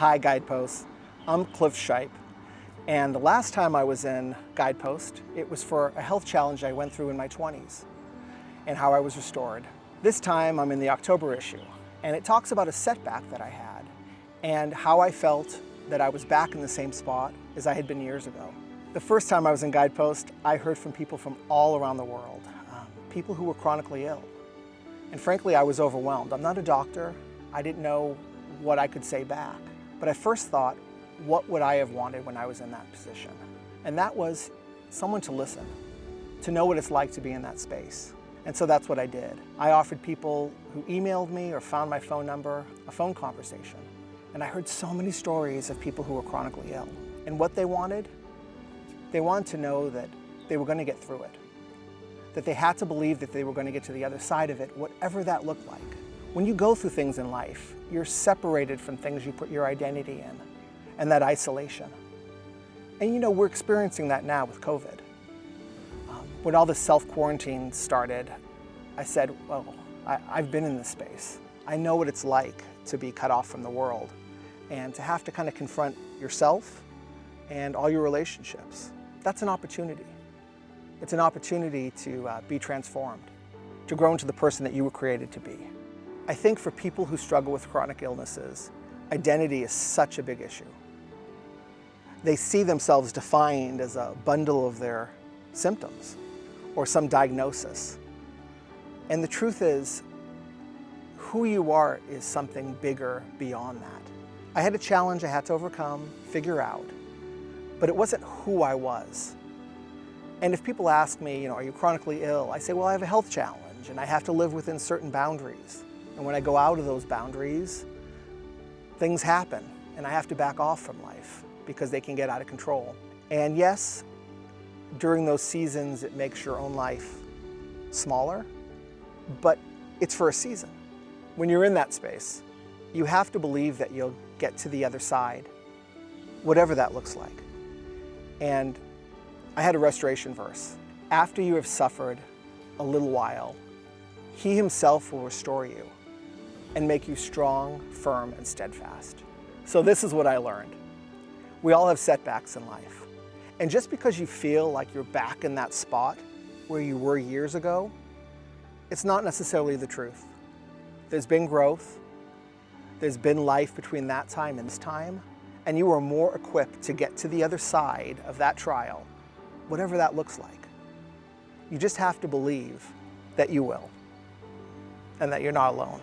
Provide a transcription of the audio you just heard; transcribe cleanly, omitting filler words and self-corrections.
Hi, Guideposts. I'm Shiepe, and the last time I was in Guidepost, it was for a health challenge I went through in my 20s and how I was restored. This time I'm in the October issue, and it talks about a setback that I had and how I felt that I was back in the same spot as I had been years ago. The first time I was in Guidepost, I heard from people from all around the world, people who were chronically ill. And frankly, I was overwhelmed. I'm not a doctor. I didn't know what I could say back. But I first thought, what would I have wanted when I was in that position? And that was someone to listen, to know what it's like to be in that space. And so that's what I did. I offered people who emailed me or found my phone number a phone conversation. And I heard so many stories of people who were chronically ill. And what they wanted to know that they were going to get through it, that they had to believe that they were going to get to the other side of it, whatever that looked like. When you go through things in life, you're separated from things you put your identity in and that isolation. And you know, we're experiencing that now with COVID. When all the self-quarantine started, I said, well, I've been in this space. I know what it's like to be cut off from the world and to have to kind of confront yourself and all your relationships. That's an opportunity. It's an opportunity to be transformed, to grow into the person that you were created to be. I think for people who struggle with chronic illnesses, identity is such a big issue. They see themselves defined as a bundle of their symptoms or some diagnosis. And the truth is, who you are is something bigger beyond that. I had a challenge I had to overcome, figure out, but it wasn't who I was. And if people ask me, are you chronically ill? I say, well, I have a health challenge and I have to live within certain boundaries. And when I go out of those boundaries, things happen and I have to back off from life because they can get out of control. And yes, during those seasons, it makes your own life smaller, but it's for a season. When you're in that space, you have to believe that you'll get to the other side, whatever that looks like. And I had a restoration verse. After you have suffered a little while, He Himself will restore you and make you strong, firm, and steadfast. So this is what I learned. We all have setbacks in life. And just because you feel like you're back in that spot where you were years ago, it's not necessarily the truth. There's been growth. There's been life between that time and this time, and you are more equipped to get to the other side of that trial, whatever that looks like. You just have to believe that you will and that you're not alone.